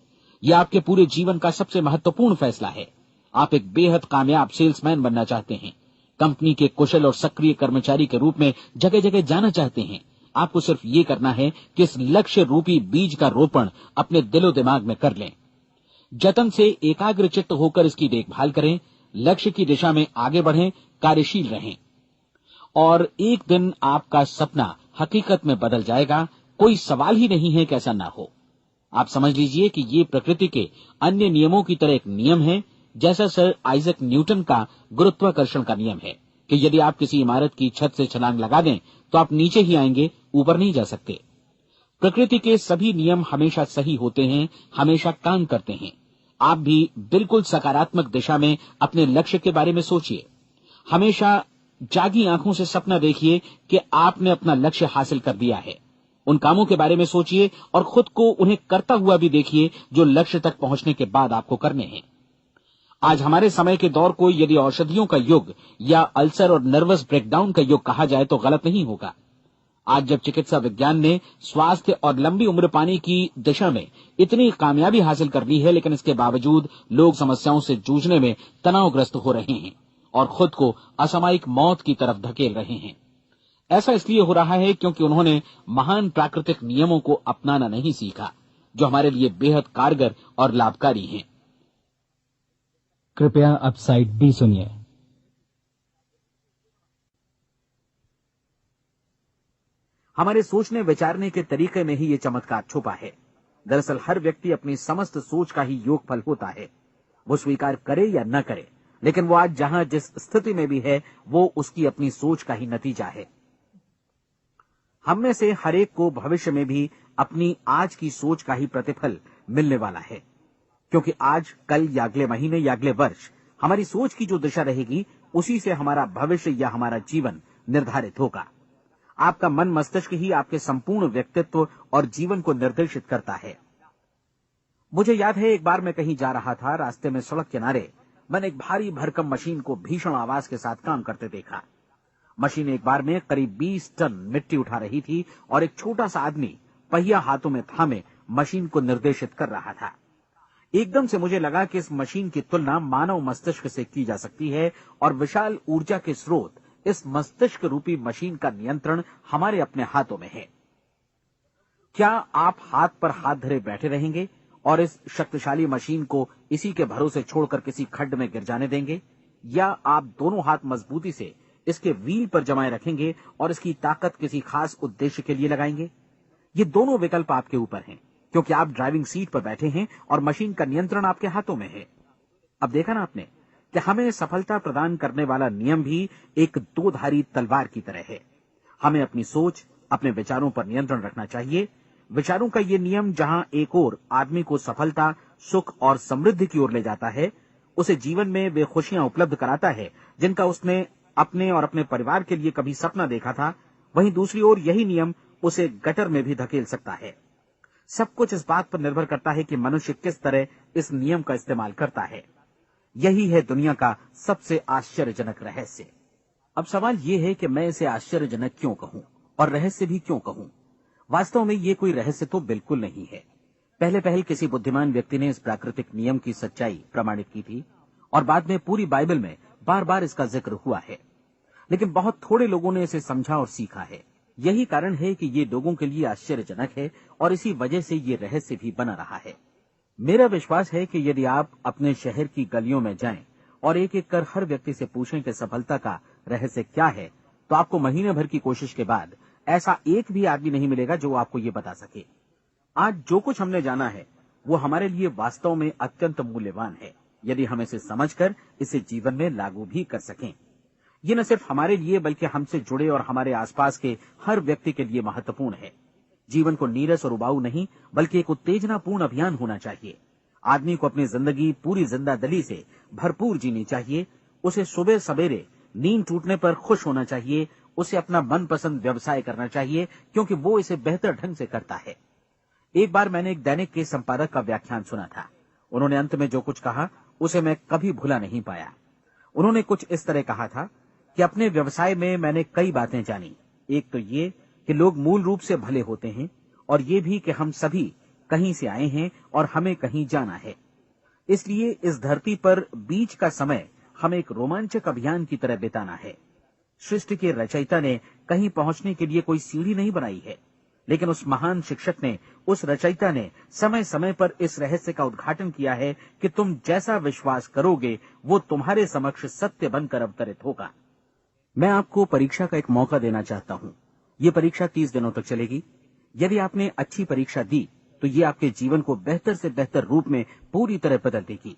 यह आपके पूरे जीवन का सबसे महत्वपूर्ण फैसला है। आप एक बेहद कामयाब सेल्समैन बनना चाहते हैं, कंपनी के कुशल और सक्रिय कर्मचारी के रूप में जगह जगह जाना चाहते हैं। आपको सिर्फ ये करना है कि इस लक्ष्य रूपी बीज का रोपण अपने दिलो दिमाग में कर लें। जतन से एकाग्रचित्त होकर इसकी देखभाल करें, लक्ष्य की दिशा में आगे बढ़ें, कार्यशील रहें, और एक दिन आपका सपना हकीकत में बदल जाएगा। कोई सवाल ही नहीं है कि ऐसा ना हो। आप समझ लीजिए कि ये प्रकृति के अन्य नियमों की तरह एक नियम है, जैसा सर आइजक न्यूटन का गुरुत्वाकर्षण का नियम है कि यदि आप किसी इमारत की छत से छलांग लगा दें तो आप नीचे ही आएंगे, ऊपर नहीं जा सकते। प्रकृति के सभी नियम हमेशा सही होते हैं, हमेशा काम करते हैं। आप भी बिल्कुल सकारात्मक दिशा में अपने लक्ष्य के बारे में सोचिए। हमेशा जागी आंखों से सपना देखिए कि आपने अपना लक्ष्य हासिल कर दिया है। उन कामों के बारे में सोचिए और खुद को उन्हें करता हुआ भी देखिए जो लक्ष्य तक पहुंचने के बाद आपको करने हैं। आज हमारे समय के दौर को यदि औषधियों का युग या अल्सर और नर्वस ब्रेकडाउन का युग कहा जाए तो गलत नहीं होगा। आज जब चिकित्सा विज्ञान ने स्वास्थ्य और लंबी उम्र पाने की दिशा में इतनी कामयाबी हासिल कर ली है, लेकिन इसके बावजूद लोग समस्याओं से जूझने में तनावग्रस्त हो रहे हैं और खुद को असामयिक मौत की तरफ धकेल रहे हैं। ऐसा इसलिए हो रहा है क्योंकि उन्होंने महान प्राकृतिक नियमों को अपनाना नहीं सीखा, जो हमारे लिए बेहद कारगर और लाभकारी हैं। कृपया अब साइड बी सुनिए। हमारे सोचने विचारने के तरीके में ही ये चमत्कार छुपा है। दरअसल हर व्यक्ति अपनी समस्त सोच का ही योगफल होता है। वो स्वीकार करे या न करे, लेकिन वो आज जहां जिस स्थिति में भी है वो उसकी अपनी सोच का ही नतीजा है। हम में से हर एक को भविष्य में भी अपनी आज की सोच का ही प्रतिफल मिलने वाला है, क्योंकि आज, कल या अगले महीने या अगले वर्ष हमारी सोच की जो दिशा रहेगी उसी से हमारा भविष्य या हमारा जीवन निर्धारित होगा। आपका मन मस्तिष्क ही आपके संपूर्ण व्यक्तित्व और जीवन को निर्देशित करता है। मुझे याद है एक बार मैं कहीं जा रहा था, रास्ते में सड़क किनारे मैंने एक भारी भरकम मशीन को भीषण आवाज के साथ काम करते देखा। मशीन एक बार में करीब 20 टन मिट्टी उठा रही थी और एक छोटा सा आदमी पहिया हाथों में थामे मशीन को निर्देशित कर रहा था। एकदम से मुझे लगा कि इस मशीन की तुलना मानव मस्तिष्क से की जा सकती है और विशाल ऊर्जा के स्रोत इस मस्तिष्क रूपी मशीन का नियंत्रण हमारे अपने हाथों में है। क्या आप हाथ पर हाथ धरे बैठे रहेंगे और इस शक्तिशाली मशीन को इसी के भरोसे छोड़कर किसी खड्ड में गिर जाने देंगे, या आप दोनों हाथ मजबूती से इसके व्हील पर जमाए रखेंगे और इसकी ताकत किसी खास उद्देश्य के लिए लगाएंगे? ये दोनों विकल्प आपके ऊपर हैं, क्योंकि आप ड्राइविंग सीट पर बैठे हैं और मशीन का नियंत्रण आपके हाथों में है। अब देखा ना आपने कि हमें सफलता प्रदान करने वाला नियम भी एक दो-धारी तलवार की तरह है। हमें अपनी सोच, अपने विचारों पर नियंत्रण रखना चाहिए। विचारों का ये नियम जहां एक ओर आदमी को सफलता, सुख और समृद्धि की ओर ले जाता है, उसे जीवन में वे खुशियां उपलब्ध कराता है जिनका उसने अपने और अपने परिवार के लिए कभी सपना देखा था, वहीं दूसरी ओर यही नियम उसे गटर में भी धकेल सकता है। सब कुछ इस बात पर निर्भर करता है कि मनुष्य किस तरह इस नियम का इस्तेमाल करता है। यही है दुनिया का सबसे आश्चर्यजनक रहस्य। अब सवाल यह है कि मैं इसे आश्चर्यजनक क्यों कहूं और रहस्य भी क्यों कहूं। वास्तव में ये कोई रहस्य तो बिल्कुल नहीं है। पहले किसी बुद्धिमान व्यक्ति ने इस प्राकृतिक नियम की सच्चाई प्रमाणित की थी और बाद में पूरी बाइबल में बार बार इसका जिक्र हुआ है। लेकिन बहुत थोड़े लोगों ने इसे समझा और सीखा है। यही कारण है कि ये लोगों के लिए आश्चर्यजनक है और इसी वजह से ये रहस्य भी बना रहा है। मेरा विश्वास है कि यदि आप अपने शहर की गलियों में जाएं और एक एक कर हर व्यक्ति से पूछें कि सफलता का रहस्य क्या है, तो आपको महीने भर की कोशिश के बाद ऐसा एक भी आदमी नहीं मिलेगा जो आपको ये बता सके। आज जो कुछ हमने जाना है वो हमारे लिए वास्तव में अत्यंत मूल्यवान है, यदि हम इसे समझकर इसे जीवन में लागू भी कर सकें। ये न सिर्फ हमारे लिए बल्कि हमसे जुड़े और हमारे आसपास के हर व्यक्ति के लिए महत्वपूर्ण है। जीवन को नीरस और उबाऊ नहीं बल्कि एक उत्तेजनापूर्ण अभियान होना चाहिए। आदमी को अपनी जिंदगी पूरी जिंदादिली से भरपूर जीनी चाहिए। उसे सुबह सवेरे नींद टूटने पर खुश होना चाहिए। उसे अपना मनपसंद व्यवसाय करना चाहिए क्योंकि वो इसे बेहतर ढंग से करता है। एक बार मैंने एक दैनिक के संपादक का व्याख्यान सुना था। उन्होंने अंत में जो कुछ कहा उसे मैं कभी भुला नहीं पाया। उन्होंने कुछ इस तरह कहा था कि अपने व्यवसाय में मैंने कई बातें जानी। एक तो ये कि लोग मूल रूप से भले होते हैं और ये भी कि हम सभी कहीं से आए हैं और हमें कहीं जाना है। इसलिए इस धरती पर बीच का समय हमें एक रोमांचक अभियान की तरह बिताना है। सृष्टि के रचयिता ने कहीं पहुंचने के लिए कोई सीढ़ी नहीं बनाई है, लेकिन उस महान शिक्षक ने, उस रचयिता ने समय समय पर इस रहस्य का उद्घाटन किया है कि तुम जैसा विश्वास करोगे वो तुम्हारे समक्ष सत्य बनकर अवतरित होगा। मैं आपको परीक्षा का एक मौका देना चाहता हूं। ये परीक्षा 30 दिनों तक चलेगी। यदि आपने अच्छी परीक्षा दी तो ये आपके जीवन को बेहतर से बेहतर रूप में पूरी तरह बदल देगी।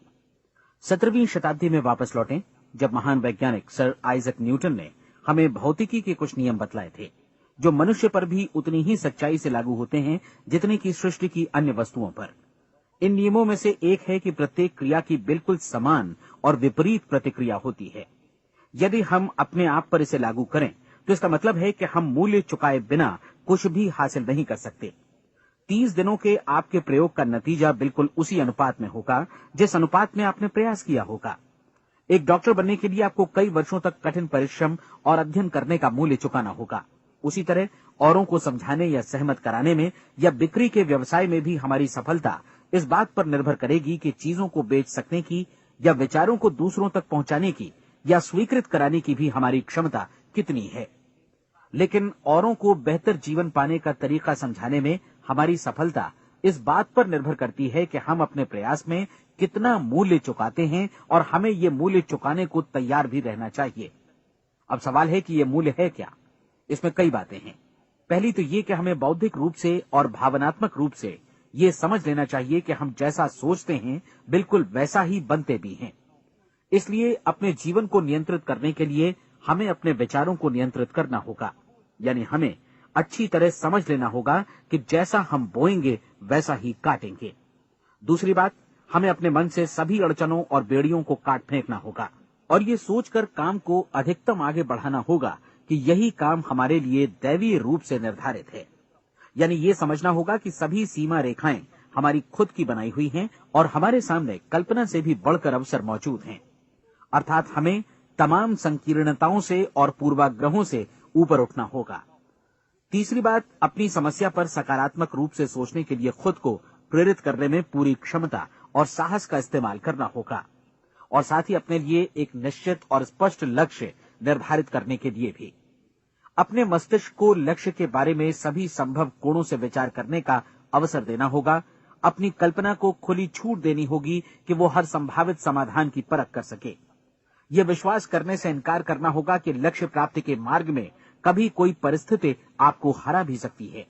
17वीं शताब्दी में वापस लौटें, जब महान वैज्ञानिक सर आइजक न्यूटन ने हमें भौतिकी के कुछ नियम बतलाए थे, जो मनुष्य पर भी उतनी ही सच्चाई से लागू होते हैं जितनी की सृष्टि की अन्य वस्तुओं पर। इन नियमों में से एक है कि प्रत्येक क्रिया की बिल्कुल समान और विपरीत प्रतिक्रिया होती है। यदि हम अपने आप पर इसे लागू करें तो इसका मतलब है कि हम मूल्य चुकाए बिना कुछ भी हासिल नहीं कर सकते। 30 दिनों के आपके प्रयोग का नतीजा बिल्कुल उसी अनुपात में होगा जिस अनुपात में आपने प्रयास किया होगा। एक डॉक्टर बनने के लिए आपको कई वर्षों तक कठिन परिश्रम और अध्ययन करने का मूल्य चुकाना होगा। उसी तरह औरों को समझाने या सहमत कराने में या बिक्री के व्यवसाय में भी हमारी सफलता इस बात पर निर्भर करेगी कि चीजों को बेच सकने की या विचारों को दूसरों तक पहुंचाने की या स्वीकृत कराने की भी हमारी क्षमता कितनी है। लेकिन औरों को बेहतर जीवन पाने का तरीका समझाने में हमारी सफलता इस बात पर निर्भर करती है कि हम अपने प्रयास में कितना मूल्य चुकाते हैं और हमें ये मूल्य चुकाने को तैयार भी रहना चाहिए। अब सवाल है कि ये मूल्य है क्या? इसमें कई बातें हैं। पहली तो ये कि हमें बौद्धिक रूप से और भावनात्मक रूप से ये समझ लेना चाहिए कि हम जैसा सोचते हैं बिल्कुल वैसा ही बनते भी हैं। इसलिए अपने जीवन को नियंत्रित करने के लिए हमें अपने विचारों को नियंत्रित करना होगा। यानी हमें अच्छी तरह समझ लेना होगा कि जैसा हम बोएंगे वैसा ही काटेंगे। दूसरी बात, हमें अपने मन से सभी अड़चनों और बेड़ियों को काट फेंकना होगा और ये सोचकर काम को अधिकतम आगे बढ़ाना होगा कि यही काम हमारे लिए दैवीय रूप से निर्धारित है। यानी ये समझना होगा कि सभी सीमा रेखाएं हमारी खुद की बनाई हुई हैं और हमारे सामने कल्पना से भी बढ़कर अवसर मौजूद हैं। अर्थात हमें तमाम संकीर्णताओं से और पूर्वाग्रहों से ऊपर उठना होगा। तीसरी बात, अपनी समस्या पर सकारात्मक रूप से सोचने के लिए खुद को प्रेरित करने में पूरी क्षमता और साहस का इस्तेमाल करना होगा और साथ ही अपने लिए एक निश्चित और स्पष्ट लक्ष्य निर्धारित करने के लिए भी। अपने मस्तिष्क को लक्ष्य के बारे में सभी संभव कोणों से विचार करने का अवसर देना होगा। अपनी कल्पना को खुली छूट देनी होगी कि वो हर संभावित समाधान की परख कर सके। ये विश्वास करने से इनकार करना होगा कि लक्ष्य प्राप्ति के मार्ग में कभी कोई परिस्थिति आपको हरा भी सकती है।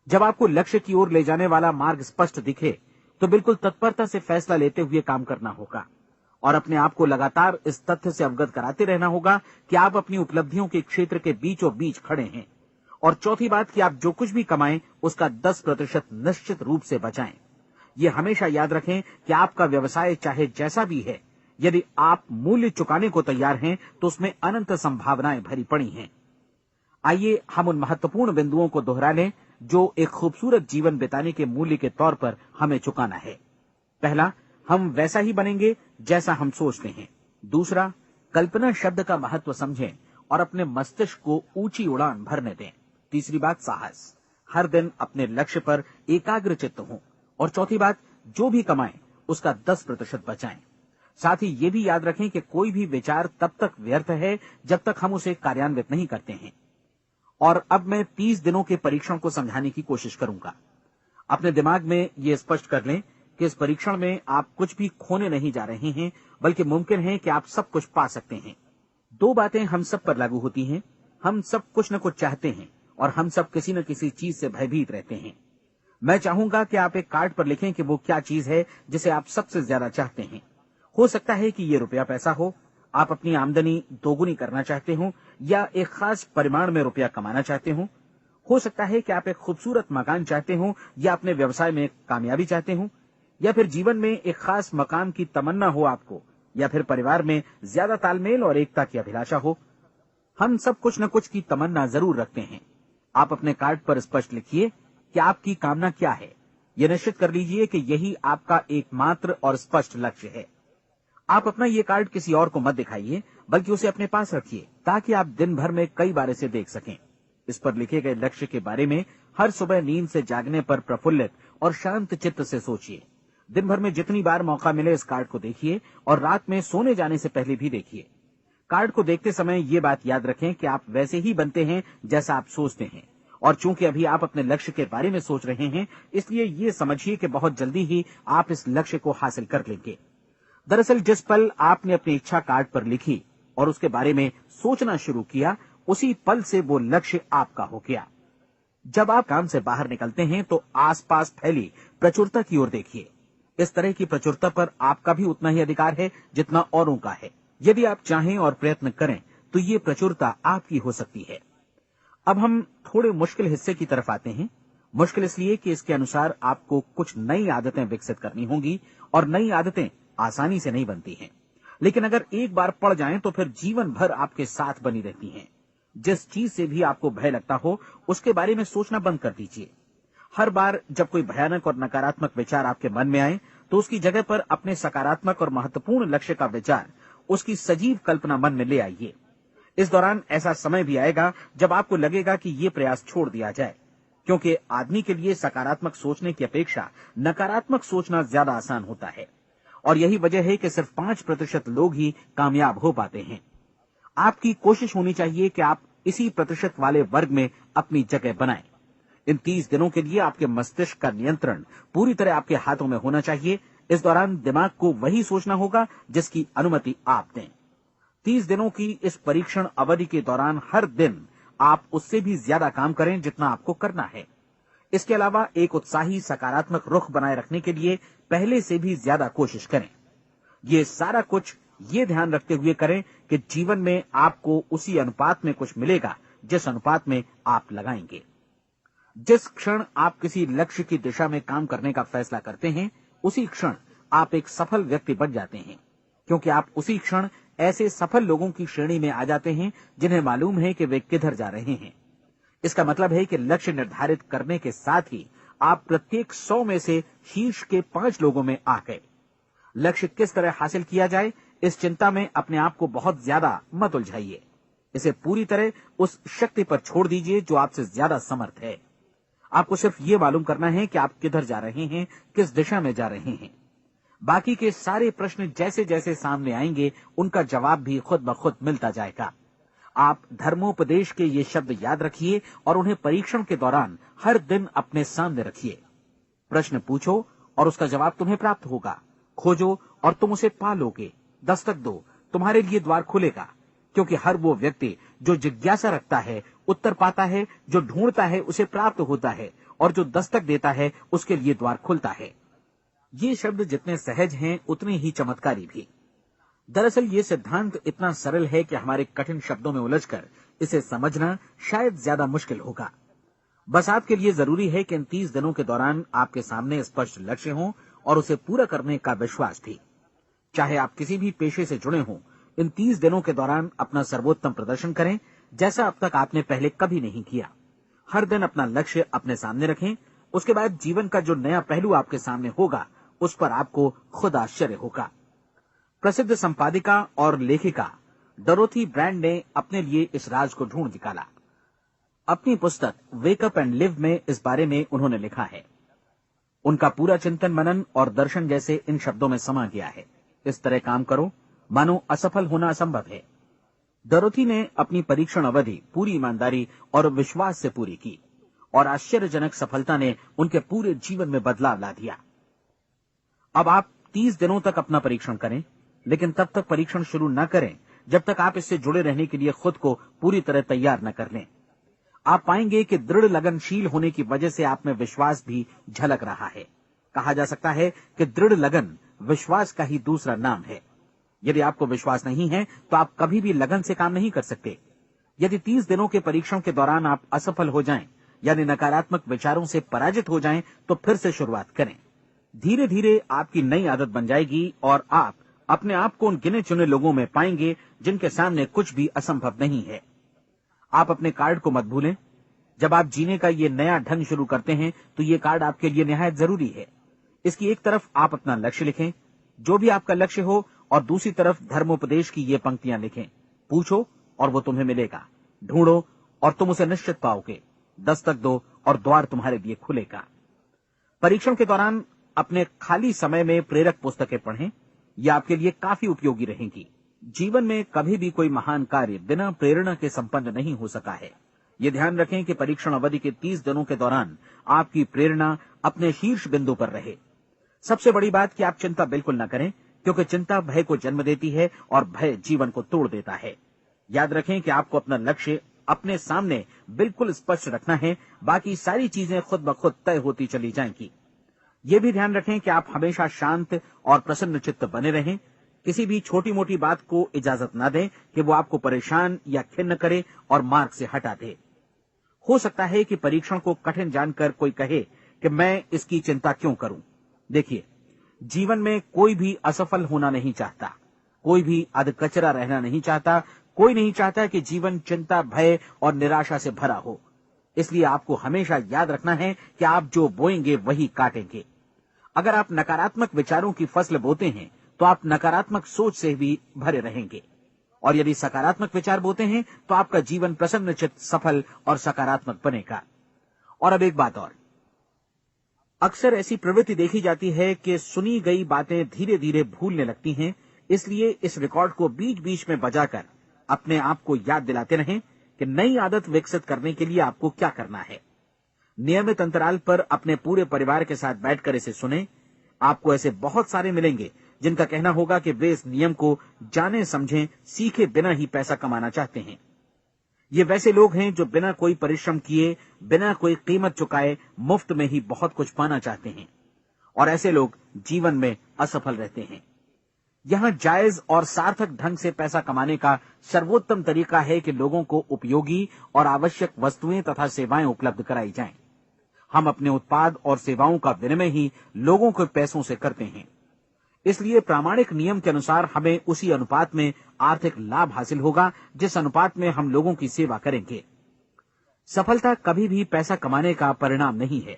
जब आपको लक्ष्य की ओर ले जाने वाला मार्ग स्पष्ट दिखे तो बिल्कुल तत्परता से फैसला लेते हुए काम करना होगा और अपने आप को लगातार इस तथ्य से अवगत कराते रहना होगा कि आप अपनी उपलब्धियों के क्षेत्र के बीचों बीच खड़े हैं। और चौथी बात कि आप जो कुछ भी कमाएं उसका 10% निश्चित रूप से बचाएं। ये हमेशा याद रखें कि आपका व्यवसाय चाहे जैसा भी है, यदि आप मूल्य चुकाने को तैयार हैं तो उसमें अनंत संभावनाएं भरी पड़ी हैं। आइए हम उन महत्वपूर्ण बिंदुओं को दोहरा लें जो एक खूबसूरत जीवन बिताने के मूल्य के तौर पर हमें चुकाना है। पहला, हम वैसा ही बनेंगे जैसा हम सोचते हैं। दूसरा, कल्पना शब्द का महत्व समझें और अपने मस्तिष्क को ऊंची उड़ान भरने दें। तीसरी बात, साहस, हर दिन अपने लक्ष्य पर एकाग्र चित्त हों। और चौथी बात, जो भी कमाएं उसका 10% बचाएं। साथ ही ये भी याद रखें कि कोई भी विचार तब तक व्यर्थ है जब तक हम उसे कार्यान्वित नहीं करते हैं। और अब मैं 30 दिनों के परीक्षण को समझाने की कोशिश करूंगा। अपने दिमाग में ये स्पष्ट कर लें कि इस परीक्षण में आप कुछ भी खोने नहीं जा रहे हैं, बल्कि मुमकिन है कि आप सब कुछ पा सकते हैं। 2 बातें हम सब पर लागू होती हैं। हम सब कुछ न कुछ चाहते हैं और हम सब किसी न किसी चीज से भयभीत रहते हैं। मैं चाहूंगा कि आप एक कार्ड पर लिखें कि वो क्या चीज है जिसे आप सबसे ज्यादा चाहते हैं। हो सकता है कि ये रुपया पैसा हो, आप अपनी आमदनी दोगुनी करना चाहते हो, या एक खास परिमाण में रुपया कमाना चाहते हो सकता है कि आप एक खूबसूरत मकान चाहते हो, या अपने व्यवसाय में कामयाबी चाहते हो, या फिर जीवन में एक खास मकाम की तमन्ना हो आपको, या फिर परिवार में ज्यादा तालमेल और एकता की अभिलाषा हो। हम सब कुछ न कुछ की तमन्ना जरूर रखते हैं। आप अपने कार्ड पर स्पष्ट लिखिए कि आपकी कामना क्या है। यह निश्चित कर लीजिए कि यही आपका एकमात्र और स्पष्ट लक्ष्य है। आप अपना ये कार्ड किसी और को मत दिखाइए, बल्कि उसे अपने पास रखिए, ताकि आप दिन भर में कई बार इसे देख सकें। इस पर लिखे गए लक्ष्य के बारे में हर सुबह नींद से जागने पर प्रफुल्लित और शांत चित्त से सोचिए। दिन भर में जितनी बार मौका मिले इस कार्ड को देखिए, और रात में सोने जाने से पहले भी देखिए। कार्ड को देखते समय ये बात याद रखें कि आप वैसे ही बनते हैं जैसा आप सोचते हैं, और चूंकि अभी आप अपने लक्ष्य के बारे में सोच रहे हैं, इसलिए ये समझिए कि बहुत जल्दी ही आप इस लक्ष्य को हासिल कर लेंगे। दरअसल जिस पल आपने अपनी इच्छा कार्ड पर लिखी और उसके बारे में सोचना शुरू किया, उसी पल से वो लक्ष्य आपका हो गया। जब आप काम से बाहर निकलते हैं तो आसपास फैली प्रचुरता की ओर देखिए। इस तरह की प्रचुरता पर आपका भी उतना ही अधिकार है जितना औरों का है। यदि आप चाहें और प्रयत्न करें तो ये प्रचुरता आपकी हो सकती है। अब हम थोड़े मुश्किल हिस्से की तरफ आते हैं। मुश्किल इसलिए कि इसके अनुसार आपको कुछ नई आदतें विकसित करनी होंगी, और नई आदतें आसानी से नहीं बनती हैं, लेकिन अगर एक बार पड़ जाएं तो फिर जीवन भर आपके साथ बनी रहती हैं। जिस चीज से भी आपको भय लगता हो, उसके बारे में सोचना बंद कर दीजिए। हर बार जब कोई भयानक और नकारात्मक विचार आपके मन में आए, तो उसकी जगह पर अपने सकारात्मक और महत्वपूर्ण लक्ष्य का विचार, उसकी सजीव कल्पना मन में ले आइए। इस दौरान ऐसा समय भी आएगा जब आपको लगेगा कि ये प्रयास छोड़ दिया जाए, क्योंकि आदमी के लिए सकारात्मक सोचने की अपेक्षा नकारात्मक सोचना ज्यादा आसान होता है। और यही वजह है कि सिर्फ 5% लोग ही कामयाब हो पाते हैं। आपकी कोशिश होनी चाहिए कि आप इसी प्रतिशत वाले वर्ग में अपनी जगह बनाएं। इन 30 दिनों के लिए आपके मस्तिष्क का नियंत्रण पूरी तरह आपके हाथों में होना चाहिए। इस दौरान दिमाग को वही सोचना होगा जिसकी अनुमति आप दें। 30 दिनों की इस परीक्षण अवधि के दौरान हर दिन आप उससे भी ज्यादा काम करें जितना आपको करना है। इसके अलावा एक उत्साही सकारात्मक रुख बनाए रखने के लिए पहले से भी ज्यादा कोशिश करें। ये सारा कुछ ये ध्यान रखते हुए करें कि जीवन में आपको उसी अनुपात में कुछ मिलेगा जिस अनुपात में आप लगाएंगे। जिस क्षण आप किसी लक्ष्य की दिशा में काम करने का फैसला करते हैं, उसी क्षण आप एक सफल व्यक्ति बन जाते हैं, क्योंकि आप उसी क्षण ऐसे सफल लोगों की श्रेणी में आ जाते हैं जिन्हें मालूम है कि वे किधर जा रहे हैं। इसका मतलब है कि लक्ष्य निर्धारित करने के साथ ही आप प्रत्येक 100 में से शीर्ष के 5 लोगों में आ गए। लक्ष्य किस तरह हासिल किया जाए, इस चिंता में अपने आप को बहुत ज्यादा मत उलझाइए। इसे पूरी तरह उस शक्ति पर छोड़ दीजिए जो आपसे ज्यादा समर्थ है। आपको सिर्फ ये मालूम करना है कि आप किधर जा रहे हैं, किस दिशा में जा रहे हैं। बाकी के सारे प्रश्न जैसे जैसे सामने आएंगे, उनका जवाब भी खुद ब खुद मिलता जाएगा। आप धर्मोपदेश के ये शब्द याद रखिए और उन्हें परीक्षण के दौरान हर दिन अपने सामने रखिए। प्रश्न पूछो और उसका जवाब तुम्हें प्राप्त होगा। खोजो और तुम उसे पा लोगे। दस्तक दो, तुम्हारे लिए द्वार खुलेगा, क्योंकि हर वो व्यक्ति जो जिज्ञासा रखता है उत्तर पाता है, जो ढूंढता है उसे प्राप्त होता है, और जो दस्तक देता है उसके लिए द्वार खुलता है। ये शब्द जितने सहज हैं उतने ही चमत्कारी भी। दरअसल ये सिद्धांत इतना सरल है कि हमारे कठिन शब्दों में उलझकर इसे समझना शायद ज्यादा मुश्किल होगा। बस आपके लिए जरूरी है कि इन 30 दिनों के दौरान आपके सामने स्पष्ट लक्ष्य हो और उसे पूरा करने का विश्वास भी। चाहे आप किसी भी पेशे से जुड़े हों, इन 30 दिनों के दौरान अपना सर्वोत्तम प्रदर्शन करें, जैसा अब तक आपने पहले कभी नहीं किया। हर दिन अपना लक्ष्य अपने सामने रखें। उसके बाद जीवन का जो नया पहलू आपके सामने होगा, उस पर आपको खुद आश्चर्य होगा। प्रसिद्ध संपादिका और लेखिका डोरोथी ब्रैंड ने अपने लिए इस राज को ढूंढ निकाला। अपनी पुस्तक वेक अप एंड लिव में इस बारे में उन्होंने लिखा है। उनका पूरा चिंतन मनन और दर्शन जैसे इन शब्दों में समा गया है। इस तरह काम करो मानो असफल होना असंभव है। डोरोथी ने अपनी परीक्षण अवधि पूरी ईमानदारी और विश्वास से पूरी की और आश्चर्यजनक सफलता ने उनके पूरे जीवन में बदलाव ला दिया। अब आप 30 दिनों तक अपना परीक्षण करें, लेकिन तब तक परीक्षण शुरू न करें जब तक आप इससे जुड़े रहने के लिए खुद को पूरी तरह तैयार न कर लें। आप पाएंगे कि दृढ़ लगनशील होने की वजह से आप में विश्वास भी झलक रहा है। कहा जा सकता है कि दृढ़ लगन विश्वास का ही दूसरा नाम है। यदि आपको विश्वास नहीं है तो आप कभी भी लगन से काम नहीं कर सकते। यदि 30 दिनों के परीक्षण के दौरान आप असफल हो जाएं, यानी नकारात्मक विचारों से पराजित हो जाएं, तो फिर से शुरुआत करें। धीरे धीरे आपकी नई आदत बन जाएगी और आप अपने आप को उन गिने चुने लोगों में पाएंगे जिनके सामने कुछ भी असंभव नहीं है। आप अपने कार्ड को मत भूलें। जब आप जीने का ये नया ढंग शुरू करते हैं तो ये कार्ड आपके लिए निहायत जरूरी है। इसकी एक तरफ आप अपना लक्ष्य लिखें, जो भी आपका लक्ष्य हो, और दूसरी तरफ धर्मोपदेश की ये पंक्तियां लिखें। पूछो और वो तुम्हें मिलेगा, ढूंढो और तुम उसे निश्चित पाओगे, दस्तक दो और द्वार तुम्हारे लिए खुलेगा। परीक्षण के दौरान अपने खाली समय में प्रेरक पुस्तकें पढ़ें, यह आपके लिए काफी उपयोगी रहेंगी। जीवन में कभी भी कोई महान कार्य बिना प्रेरणा के संपन्न नहीं हो सका है। ये ध्यान रखें कि परीक्षण अवधि के 30 दिनों के दौरान आपकी प्रेरणा अपने शीर्ष बिंदु पर रहे। सबसे बड़ी बात कि आप चिंता बिल्कुल न करें, क्योंकि चिंता भय को जन्म देती है और भय जीवन को तोड़ देता है। याद रखें कि आपको अपना लक्ष्य अपने सामने बिल्कुल स्पष्ट रखना है, बाकी सारी चीजें खुद ब खुद तय होती चली जाएंगी। ये भी ध्यान रखें कि आप हमेशा शांत और प्रसन्न चित्त बने रहें। किसी भी छोटी मोटी बात को इजाजत ना दें कि वो आपको परेशान या खिन्न करे और मार्ग से हटा दे। हो सकता है कि परीक्षण को कठिन जानकर कोई कहे कि मैं इसकी चिंता क्यों करूं। देखिए, जीवन में कोई भी असफल होना नहीं चाहता, कोई भी अधकचरा रहना नहीं चाहता, कोई नहीं चाहता कि जीवन चिंता, भय और निराशा से भरा हो। इसलिए आपको हमेशा याद रखना है कि आप जो बोएंगे वही काटेंगे। अगर आप नकारात्मक विचारों की फसल बोते हैं तो आप नकारात्मक सोच से भी भरे रहेंगे, और यदि सकारात्मक विचार बोते हैं तो आपका जीवन प्रसन्नचित्त, सफल और सकारात्मक बनेगा। और अब एक बात और, अक्सर ऐसी प्रवृत्ति देखी जाती है कि सुनी गई बातें धीरे धीरे भूलने लगती हैं। इसलिए इस रिकॉर्ड को बीच बीच में बजाकर अपने आप को याद दिलाते रहें कि नई आदत विकसित करने के लिए आपको क्या करना है। नियमित अंतराल पर अपने पूरे परिवार के साथ बैठकर इसे सुनें। आपको ऐसे बहुत सारे मिलेंगे जिनका कहना होगा कि वे इस नियम को जाने समझें सीखे बिना ही पैसा कमाना चाहते हैं। ये वैसे लोग हैं जो बिना कोई परिश्रम किए, बिना कोई कीमत चुकाए मुफ्त में ही बहुत कुछ पाना चाहते हैं, और ऐसे लोग जीवन में असफल रहते हैं। यहां जायज और सार्थक ढंग से पैसा कमाने का सर्वोत्तम तरीका है कि लोगों को उपयोगी और आवश्यक वस्तुएं तथा सेवाएं उपलब्ध कराई जाएं। हम अपने उत्पाद और सेवाओं का विनिमय ही लोगों के पैसों से करते हैं। इसलिए प्रामाणिक नियम के अनुसार हमें उसी अनुपात में आर्थिक लाभ हासिल होगा जिस अनुपात में हम लोगों की सेवा करेंगे। सफलता कभी भी पैसा कमाने का परिणाम नहीं है,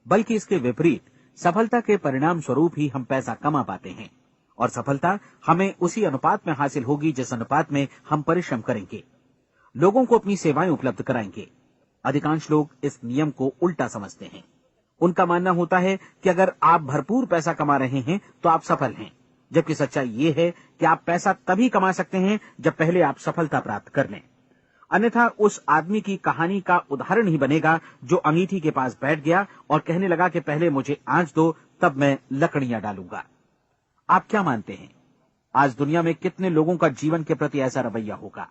बल्कि इसके विपरीत सफलता के परिणाम स्वरूप ही हम पैसा कमा पाते हैं, और सफलता हमें उसी अनुपात में हासिल होगी जिस अनुपात में हम परिश्रम करेंगे, लोगों को अपनी सेवाएं उपलब्ध कराएंगे। अधिकांश लोग इस नियम को उल्टा समझते हैं। उनका मानना होता है कि अगर आप भरपूर पैसा कमा रहे हैं तो आप सफल हैं, जबकि सच्चाई ये है कि आप पैसा तभी कमा सकते हैं जब पहले आप सफलता प्राप्त कर लें। अन्यथा उस आदमी की कहानी का उदाहरण ही बनेगा जो अंगीठी के पास बैठ गया और कहने लगा कि पहले मुझे आंच दो, तब मैं लकड़ियां डालूंगा। आप क्या मानते हैं, आज दुनिया में कितने लोगों का जीवन के प्रति ऐसा रवैया होगा?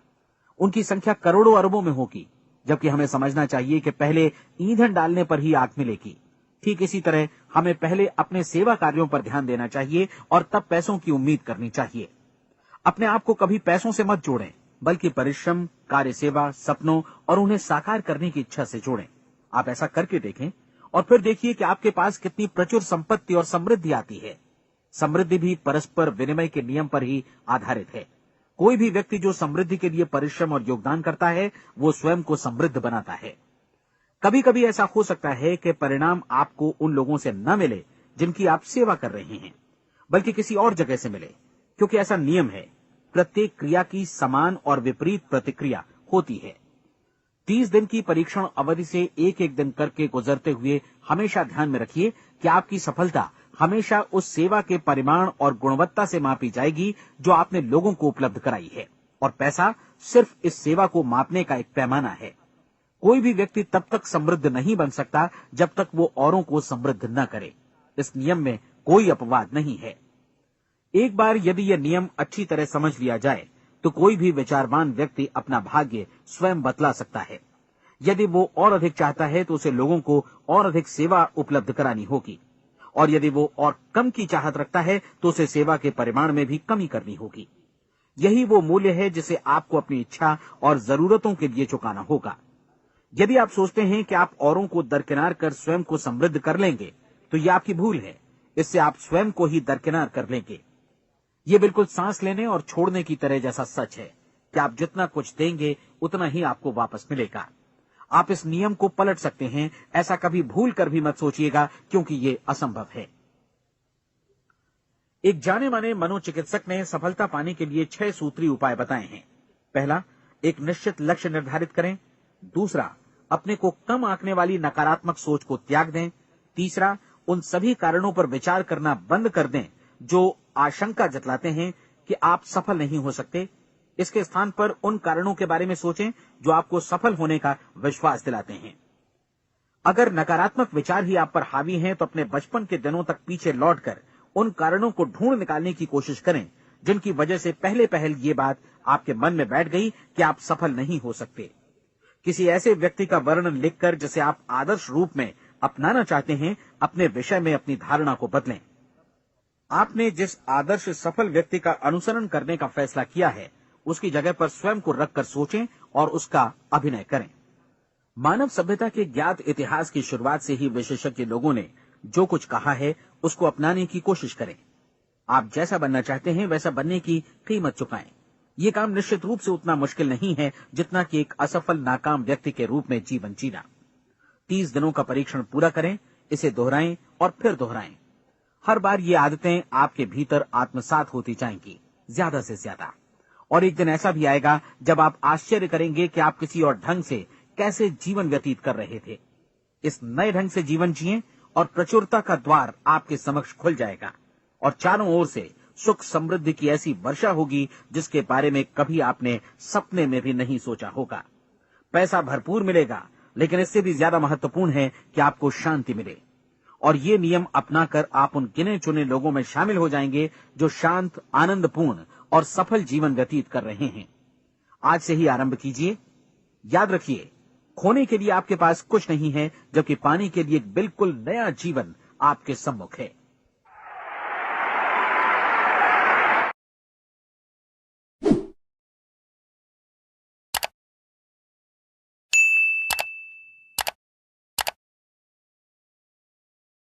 उनकी संख्या करोड़ों अरबों में होगी, जबकि हमें समझना चाहिए कि पहले ईंधन डालने पर ही आग मिलेगी। ठीक इसी तरह हमें पहले अपने सेवा कार्यों पर ध्यान देना चाहिए और तब पैसों की उम्मीद करनी चाहिए। अपने आप को कभी पैसों से मत जोड़ें, बल्कि परिश्रम, कार्य सेवा, सपनों और उन्हें साकार करने की इच्छा से जोड़ें। आप ऐसा करके देखें और फिर देखिए कि आपके पास कितनी प्रचुर संपत्ति और समृद्धि आती है। समृद्धि भी परस्पर विनिमय के नियम पर ही आधारित है। कोई भी व्यक्ति जो समृद्धि के लिए परिश्रम और योगदान करता है, वो स्वयं को समृद्ध बनाता है। कभी कभी ऐसा हो सकता है कि परिणाम आपको उन लोगों से न मिले जिनकी आप सेवा कर रहे हैं, बल्कि किसी और जगह से मिले, क्योंकि ऐसा नियम है, प्रत्येक क्रिया की समान और विपरीत प्रतिक्रिया होती है। 30 दिन की परीक्षण अवधि से एक एक दिन करके गुजरते हुए हमेशा ध्यान में रखिए कि आपकी सफलता हमेशा उस सेवा के परिमाण और गुणवत्ता से मापी जाएगी जो आपने लोगों को उपलब्ध कराई है, और पैसा सिर्फ इस सेवा को मापने का एक पैमाना है। कोई भी व्यक्ति तब तक समृद्ध नहीं बन सकता जब तक वो औरों को समृद्ध न करे। इस नियम में कोई अपवाद नहीं है। एक बार यदि यह नियम अच्छी तरह समझ लिया जाए तो कोई भी विचारवान व्यक्ति अपना भाग्य स्वयं बतला सकता है। यदि वो और अधिक चाहता है तो उसे लोगों को और अधिक सेवा उपलब्ध करानी होगी, और यदि वो और कम की चाहत रखता है तो उसे सेवा के परिमाण में भी कमी करनी होगी। यही वो मूल्य है जिसे आपको अपनी इच्छा और जरूरतों के लिए चुकाना होगा। यदि आप सोचते हैं कि आप औरों को दरकिनार कर स्वयं को समृद्ध कर लेंगे तो यह आपकी भूल है। इससे आप स्वयं को ही दरकिनार कर लेंगे। ये बिल्कुल सांस लेने और छोड़ने की तरह जैसा सच है कि आप जितना कुछ देंगे उतना ही आपको वापस मिलेगा। आप इस नियम को पलट सकते हैं, ऐसा कभी भूल कर भी मत सोचिएगा, क्योंकि ये असंभव है। एक जाने माने मनोचिकित्सक ने सफलता पाने के लिए 6 सूत्री उपाय बताए हैं। पहला, एक निश्चित लक्ष्य निर्धारित करें। दूसरा, अपने को कम आंकने वाली नकारात्मक सोच को त्याग दें। तीसरा, उन सभी कारणों पर विचार करना बंद कर दें जो आशंका जतलाते हैं कि आप सफल नहीं हो सकते। इसके स्थान पर उन कारणों के बारे में सोचें जो आपको सफल होने का विश्वास दिलाते हैं। अगर नकारात्मक विचार ही आप पर हावी हैं तो अपने बचपन के दिनों तक पीछे लौटकर उन कारणों को ढूंढ निकालने की कोशिश करें जिनकी वजह से पहले ये बात आपके मन में बैठ गई कि आप सफल नहीं हो सकते। किसी ऐसे व्यक्ति का वर्णन लिखकर जिसे आप आदर्श रूप में अपनाना चाहते हैं, अपने विषय में अपनी धारणा को बदलें। आपने जिस आदर्श सफल व्यक्ति का अनुसरण करने का फैसला किया है उसकी जगह पर स्वयं को रखकर सोचें और उसका अभिनय करें। मानव सभ्यता के ज्ञात इतिहास की शुरुआत से ही विशेषज्ञ लोगों ने जो कुछ कहा है उसको अपनाने की कोशिश करें। आप जैसा बनना चाहते हैं वैसा बनने की कीमत चुकाएं। ये काम निश्चित रूप से उतना मुश्किल नहीं है जितना कि एक असफल नाकाम व्यक्ति के रूप में जीवन जीना। 30 दिनों का परीक्षण पूरा करें, इसे दोहराएं और फिर दोहराएं। हर बार ये आदतें आपके भीतर आत्मसात होती जाएंगी, ज्यादा से ज्यादा। और एक दिन ऐसा भी आएगा जब आप आश्चर्य करेंगे कि आप किसी और ढंग से कैसे जीवन व्यतीत कर रहे थे। इस नए ढंग से जीवन जिएं और प्रचुरता का द्वार आपके समक्ष खुल जाएगा और चारों ओर से सुख समृद्धि की ऐसी वर्षा होगी जिसके बारे में कभी आपने सपने में भी नहीं सोचा होगा। पैसा भरपूर मिलेगा, लेकिन इससे भी ज्यादा महत्वपूर्ण है कि आपको शांति मिले। और ये नियम अपनाकर आप उन गिने चुने लोगों में शामिल हो जाएंगे जो शांत, आनंदपूर्ण और सफल जीवन व्यतीत कर रहे हैं। आज से ही आरंभ कीजिए। याद रखिए, खोने के लिए आपके पास कुछ नहीं है, जबकि पाने के लिए एक बिल्कुल नया जीवन आपके सम्मुख है।